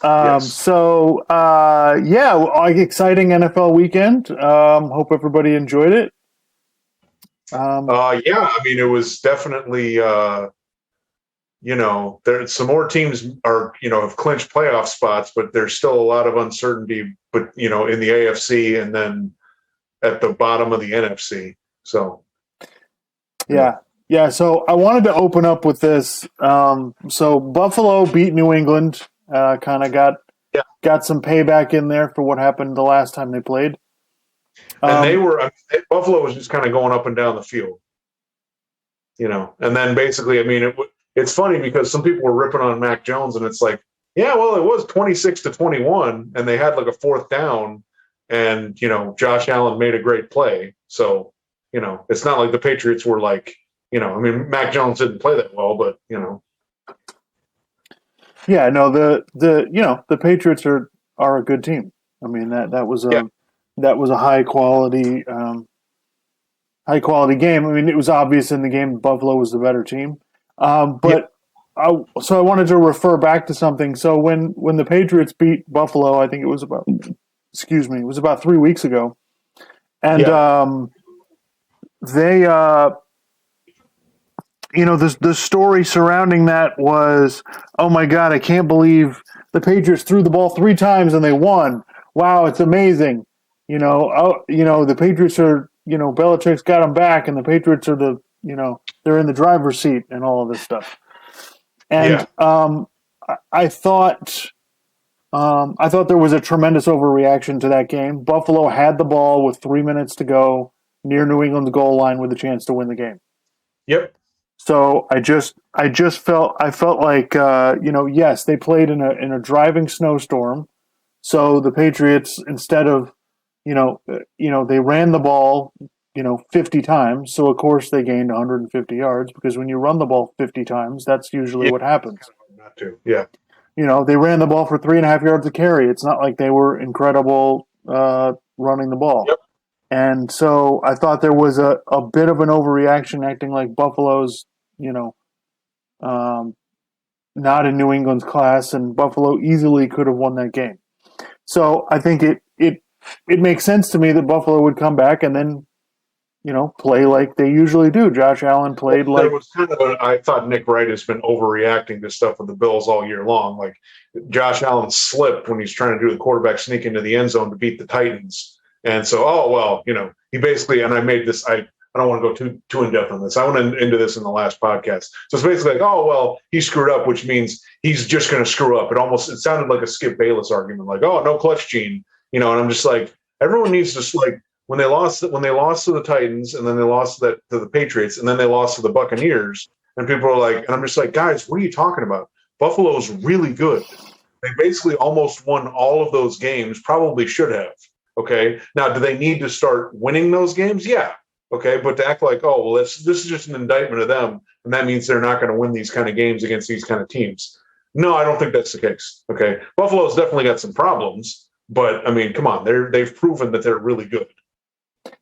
Yes. Exciting NFL weekend. Hope everybody enjoyed it. Yeah, I mean, it was definitely, there some more teams are, have clinched playoff spots, but there's still a lot of uncertainty, but, in the AFC and then at the bottom of the NFC. So, yeah. yeah, yeah. So I wanted to open up with this. So Buffalo beat New England. Kind of Yeah. got some payback in there for what happened the last time they played. And Um, Buffalo was just kind of going up and down the field, and then basically, I mean, it's funny because some people were ripping on Mac Jones, and it's like, yeah, well, it was 26-21, and they had like a fourth down, and Josh Allen made a great play. So, it's not like the Patriots were like, I mean, Mac Jones didn't play that well, but yeah, no, the Patriots are a good team. I mean yeah, that was a high quality game. I mean, it was obvious in the game Buffalo was the better team. yeah, So I wanted to refer back to something. So when the Patriots beat Buffalo, I think it was it was about 3 weeks ago, and yeah, they the story surrounding that was, oh my God, I can't believe the Patriots threw the ball 3 times and they won. Wow, it's amazing. The Patriots are, Belichick's got them back, and the Patriots are they're in the driver's seat and all of this stuff. yeah, And I thought, I thought there was a tremendous overreaction to that game. Buffalo had the ball with 3 minutes to go near New England's goal line with a chance to win the game. yep, So I felt like, yes, they played in a driving snowstorm. So the Patriots, instead of, they ran the ball, 50 times. So of course they gained 150 yards, because when you run the ball 50 times, that's usually yeah, what it's happens. kind of hard not to, yeah, They ran the ball for 3.5 yards a carry. It's not like they were incredible running the ball. yep, And so I thought there was a bit of an overreaction, acting like Buffalo's, you know, um, not in New England's class, and Buffalo easily could have won that game. So I think it makes sense to me that Buffalo would come back and then, play like they usually do. Josh Allen Well, played there like, was kind of I thought Nick Wright has been overreacting to stuff with the Bills all year long. Like Josh Allen slipped when he's trying to do the quarterback sneak into the end zone to beat the Titans. And so, oh, well, he basically, and I made this, I don't want to go too in depth on this. I went into this in the last podcast. So it's basically like, oh, well, he screwed up, which means he's just going to screw up. It sounded like a Skip Bayless argument, like, oh, no clutch gene, and I'm just like, everyone needs to, like, when they lost to the Titans, and then they lost to the Patriots, and then they lost to the Buccaneers, and people are like, and I'm just like, guys, what are you talking about? Buffalo's really good. They basically almost won all of those games, probably should have. Okay. Now, do they need to start winning those games? Yeah. Okay. But to act like, oh, well, this is just an indictment of them, and that means they're not going to win these kind of games against these kind of teams. No, I don't think that's the case. Okay. Buffalo's definitely got some problems, but I mean, come on, they've proven that they're really good.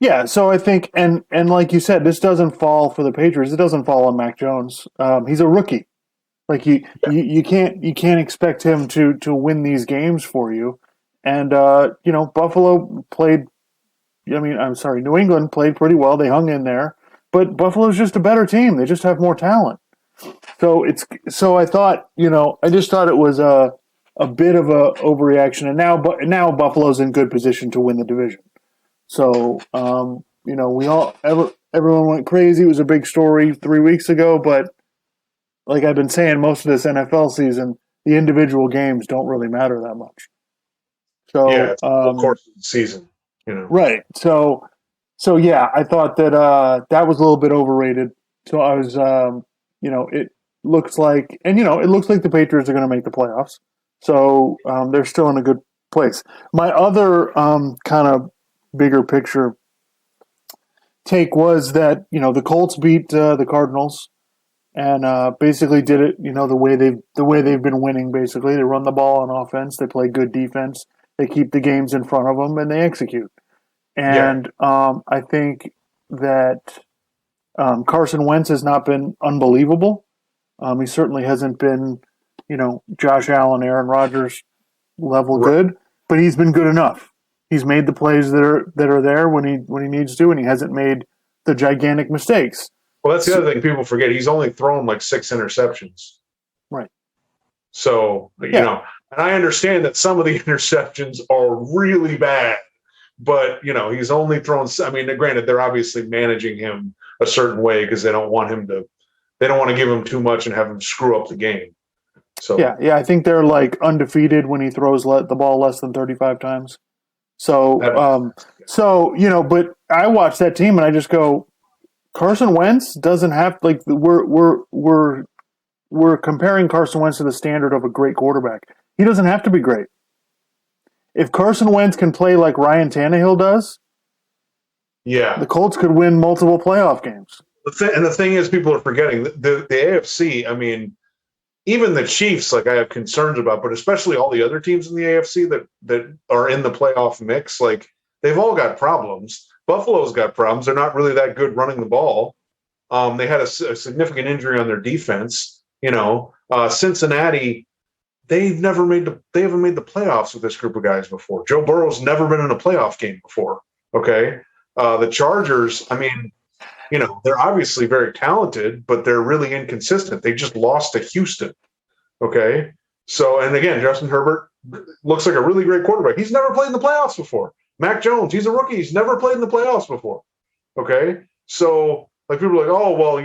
yeah. So I think, and like you said, this doesn't fall for the Patriots. It doesn't fall on Mac Jones. He's a rookie. Like you can't expect him to win these games for you. And Buffalo played. I mean, I'm sorry, New England played pretty well. They hung in there, but Buffalo's just a better team. They just have more talent. So I thought, I just thought it was a bit of a overreaction, and now Buffalo's in good position to win the division. So everyone went crazy. It was a big story 3 weeks ago, but like I've been saying, most of this NFL season, the individual games don't really matter that much. Yeah, So it's the whole course of the season. right. So yeah, I thought that that was a little bit overrated. So I was, it looks like, and it looks like the Patriots are going to make the playoffs. So they're still in a good place. My other kind of bigger picture take was that the Colts beat the Cardinals, and basically did it the way they've been winning. Basically, they run the ball on offense, they play good defense, they keep the games in front of them, and they execute. Yeah, And I think that Carson Wentz has not been unbelievable. He certainly hasn't been, Josh Allen, Aaron Rodgers level Right. good, but he's been good enough. He's made the plays that are there when he needs to, and he hasn't made the gigantic mistakes. Well, that's the other thing people forget. He's only thrown like 6 interceptions. Right. So, Yeah. and I understand that some of the interceptions are really bad, but, he's only thrown, I mean, granted, they're obviously managing him a certain way because they don't want to give him too much and have him screw up the game. So, Yeah. I think they're like undefeated when he throws the ball less than 35 times. So, but I watch that team and I just go, Carson Wentz doesn't have like we're comparing Carson Wentz to the standard of a great quarterback. He doesn't have to be great. If Carson Wentz can play like Ryan Tannehill does, yeah, the Colts could win multiple playoff games. and the thing is, people are forgetting the AFC. I mean, even the Chiefs, like I have concerns about, but especially all the other teams in the AFC that are in the playoff mix, like they've all got problems. Buffalo's got problems. They're not really that good running the ball. They had a significant injury on their defense. Cincinnati, they haven't made the playoffs with this group of guys before. Joe Burrow's never been in a playoff game before. Okay. The Chargers, I mean, they're obviously very talented, but they're really inconsistent. They just lost to Houston. Okay. So, and again, Justin Herbert looks like a really great quarterback. He's never played in the playoffs before. Mac Jones, he's a rookie. He's never played in the playoffs before. Okay. So, like, people are like, oh, well,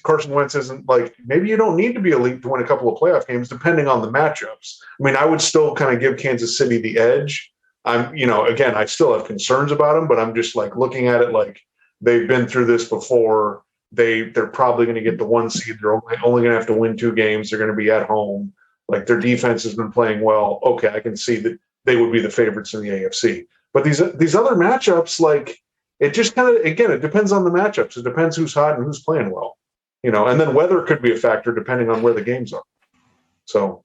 Carson Wentz isn't like, maybe you don't need to be elite to win a couple of playoff games, depending on the matchups. I mean, I would still kind of give Kansas City the edge. Again, I still have concerns about them, but I'm just like looking at it like they've been through this before. They're probably going to get the 1 seed. They're only going to have to win 2 games. They're going to be at home. Like, their defense has been playing well. Okay, I can see that they would be the favorites in the AFC. But these other matchups, like, it just kind of, again, it depends on the matchups. It depends who's hot and who's playing well. And then weather could be a factor depending on where the games are. So.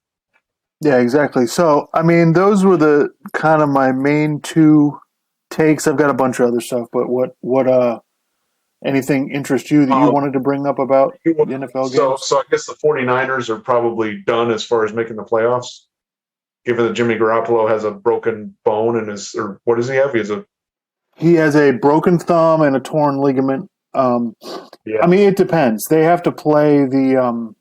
Yeah, exactly. So, I mean, those were the kind of my main 2 takes. I've got a bunch of other stuff, but what anything interest you that you wanted to bring up about the NFL games? So I guess the 49ers are probably done as far as making the playoffs, given that Jimmy Garoppolo has a broken bone or what does he have? He has a broken thumb and a torn ligament. Yeah. I mean, it depends. They have to play the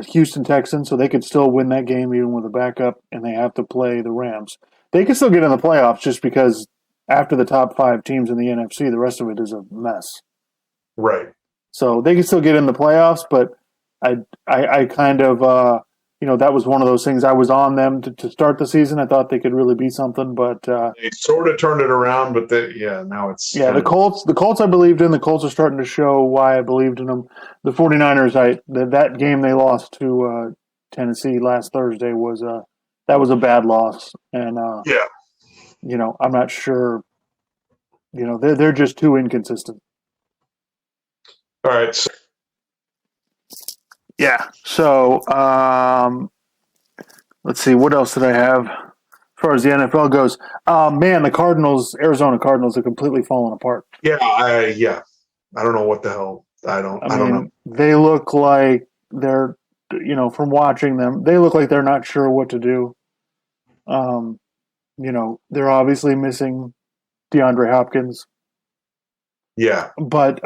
Houston Texans, so they could still win that game even with a backup, and they have to play the Rams. They can still get in the playoffs just because after the top 5 teams in the NFC, the rest of it is a mess. Right. So they can still get in the playoffs, but I kind of that was one of those things. I was on them to start the season. I thought they could really be something, but they sort of turned it around. But now it's the Colts I believed in. The Colts are starting to show why I believed in them. The 49ers, that game they lost to Tennessee last Thursday was a bad loss, and I'm not sure. They're just too inconsistent. All right. Yeah. So let's see. What else did I have as far as the NFL goes? Man, the Arizona Cardinals, are completely falling apart. Yeah. I don't know what the hell. I don't know. They look like they're, from watching them, they look like they're not sure what to do. They're obviously missing DeAndre Hopkins. Yeah. But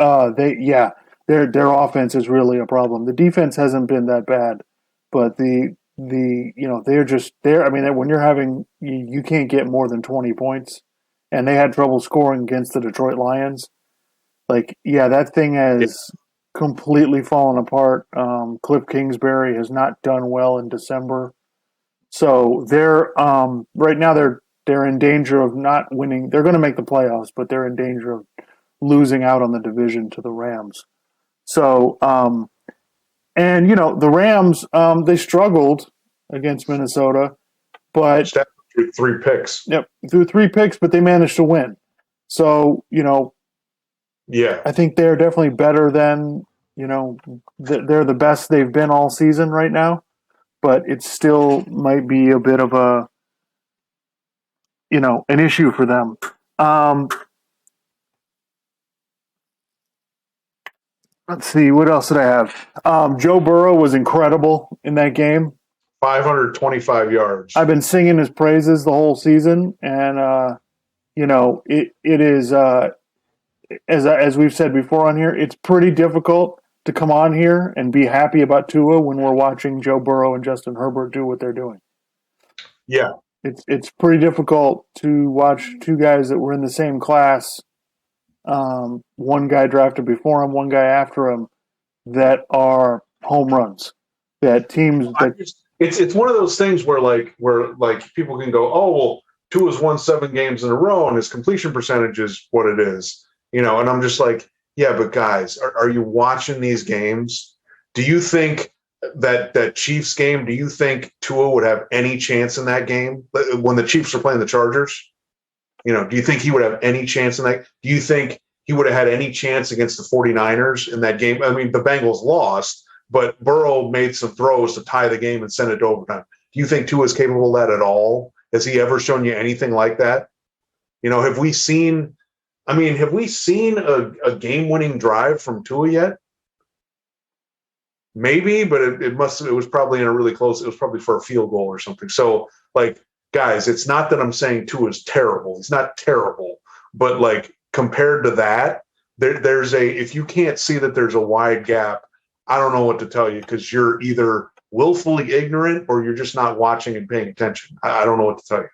their offense is really a problem. The defense hasn't been that bad, but they're just there. I mean, when you're having, you can't get more than 20 points, and they had trouble scoring against the Detroit Lions. Like, that thing has completely fallen apart. Cliff Kingsbury has not done well in December. So they're right now they're in danger of not winning. They're going to make the playoffs, but they're in danger of losing out on the division to the Rams. So the Rams they struggled against Minnesota, but threw 3 picks. Yep, threw 3 picks, but they managed to win. So I think they're definitely better than they're the best they've been all season right now. But it still might be a bit of an issue for them. Let's see, what else did I have? Joe Burrow was incredible in that game. 525 yards. I've been singing his praises the whole season, and it is as we've said before on here, it's pretty difficult to come on here and be happy about Tua when we're watching Joe Burrow and Justin Herbert do what they're doing. Yeah. It's pretty difficult to watch two guys that were in the same class, one guy drafted before him, one guy after him, that are home runs. That teams that it's one of those things where people can go, oh well, Tua's won 7 games in a row and his completion percentage is what it is, and I'm just like, yeah, but guys, are you watching these games? Do you think that Chiefs game, do you think Tua would have any chance in that game when the Chiefs are playing the Chargers? Do you think he would have any chance in that? Do you think he would have had any chance against the 49ers in that game? I mean, the Bengals lost, but Burrow made some throws to tie the game and send it to overtime. Do you think Tua is capable of that at all? Has he ever shown you anything like that? Have we seen a game-winning drive from Tua yet? Maybe, but it was probably in a really close, it was probably for a field goal or something. So, guys, it's not that I'm saying Tua's terrible. He's not terrible. But, compared to that, if you can't see that there's a wide gap, I don't know what to tell you, because you're either willfully ignorant or you're just not watching and paying attention. I don't know what to tell you.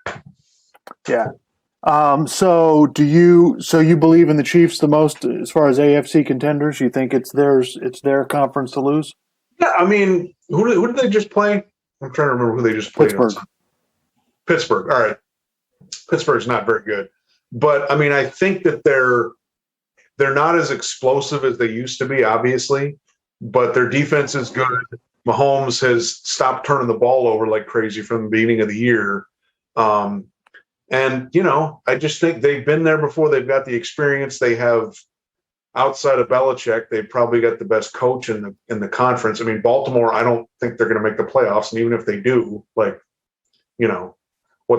Yeah. So you believe in the Chiefs the most as far as AFC contenders? You think it's their conference to lose? Yeah, I mean, who did they just play? I'm trying to remember who they just played. Pittsburgh. All right. Pittsburgh's not very good. But I mean, I think that they're not as explosive as they used to be, obviously, but their defense is good. Mahomes has stopped turning the ball over like crazy from the beginning of the year. And, I just think they've been there before. They've got the experience. They have, outside of Belichick, they've probably got the best coach in the conference. I mean, Baltimore, I don't think they're going to make the playoffs. And even if they do, what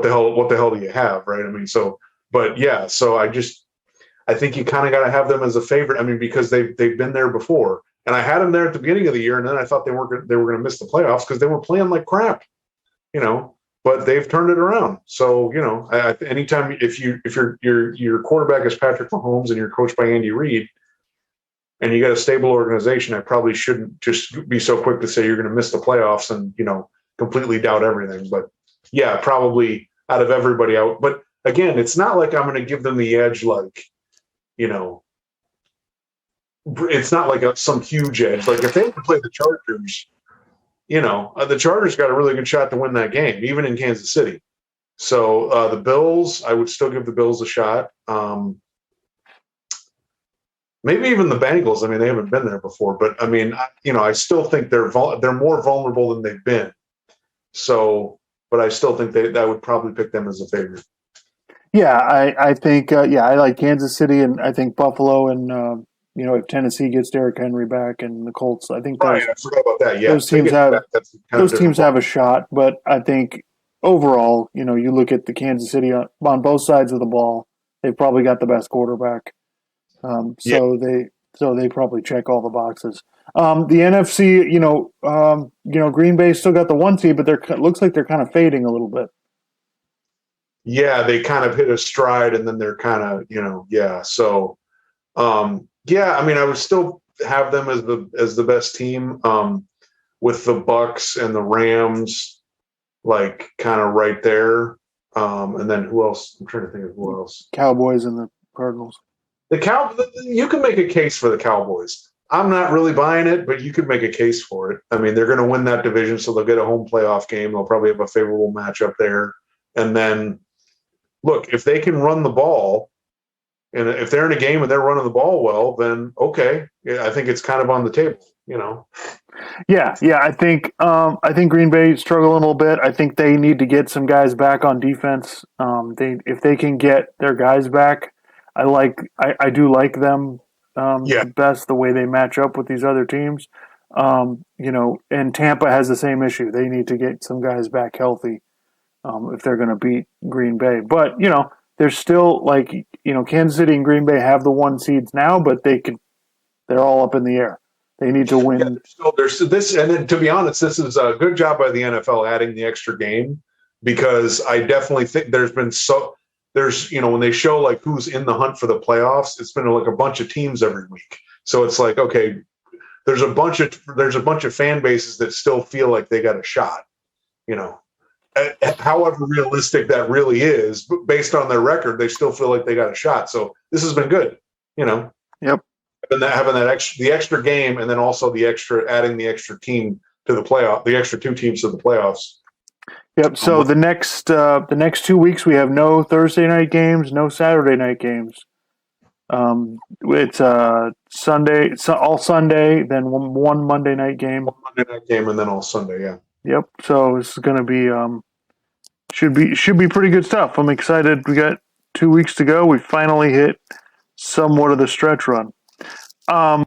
the hell do you have, right? I mean, but yeah, so I think you kind of got to have them as a favorite. I mean, because they've been there before. And I had them there at the beginning of the year, and then I thought they were going to miss the playoffs because they were playing like crap, But they've turned it around. So anytime if your quarterback is Patrick Mahomes and you're coached by Andy Reid, and you got a stable organization, I probably shouldn't just be so quick to say you're going to miss the playoffs and completely doubt everything. But yeah, probably out of everybody out. But again, it's not like I'm going to give them the edge, it's not like some huge edge. Like if they have to play the Chargers, the Chargers got a really good shot to win that game, even in Kansas City. So the Bills, I would still give the Bills a shot. Maybe even the Bengals. I mean, they haven't been there before, but I mean, I still think they're more vulnerable than they've been. So, but I still think I would probably pick them as a favorite. Yeah, I think I like Kansas City, and I think Buffalo, and if Tennessee gets Derrick Henry back and the Colts, I think I forgot about that. Yeah, those teams have a shot. But I think overall, you look at the Kansas City on both sides of the ball, they've probably got the best quarterback. So they probably check all the boxes. The NFC, Green Bay still got the 1 seed, but looks like they're kind of fading a little bit. Yeah, they kind of hit a stride, and then they're kind of, yeah. So, I mean, I would still have them as the best team, with the Bucks and the Rams, kind of right there. And then who else? I'm trying to think of who else. Cowboys and the Cardinals. You can make a case for the Cowboys. I'm not really buying it, but you could make a case for it. I mean, they're going to win that division, so they'll get a home playoff game. They'll probably have a favorable matchup there. And then, look, if they can run the ball, and if they're in a game and they're running the ball well, then okay. Yeah, I think it's kind of on the table, Yeah. I think Green Bay struggle a little bit. I think they need to get some guys back on defense. If they can get their guys back, I do like them best, the way they match up with these other teams. And Tampa has the same issue. They need to get some guys back healthy if they're going to beat Green Bay. But there's still Kansas City and Green Bay have the 1 seeds now, but they're all up in the air. They need to Yeah, win. so there's this, and then to be honest, this is a good job by the NFL adding the extra game, because I definitely think there's when they show like who's in the hunt for the playoffs, it's been like a bunch of teams every week. So it's like, okay, there's a bunch of fan bases that still feel like they got a shot. You know, however realistic that really is, but based on their record, they still feel like they got a shot. So this has been good. You know. Yep. Having the extra game, and then also adding the extra team to the playoff, the extra two teams to the playoffs. Yep. So the next 2 weeks we have no Thursday night games, no Saturday night games. It's Sunday, all Sunday, then one Monday night game. One Monday night game, and then all Sunday. Yeah. Yep. So this is going to be should be pretty good stuff. I'm excited. We got 2 weeks to go. We finally hit somewhat of the stretch run.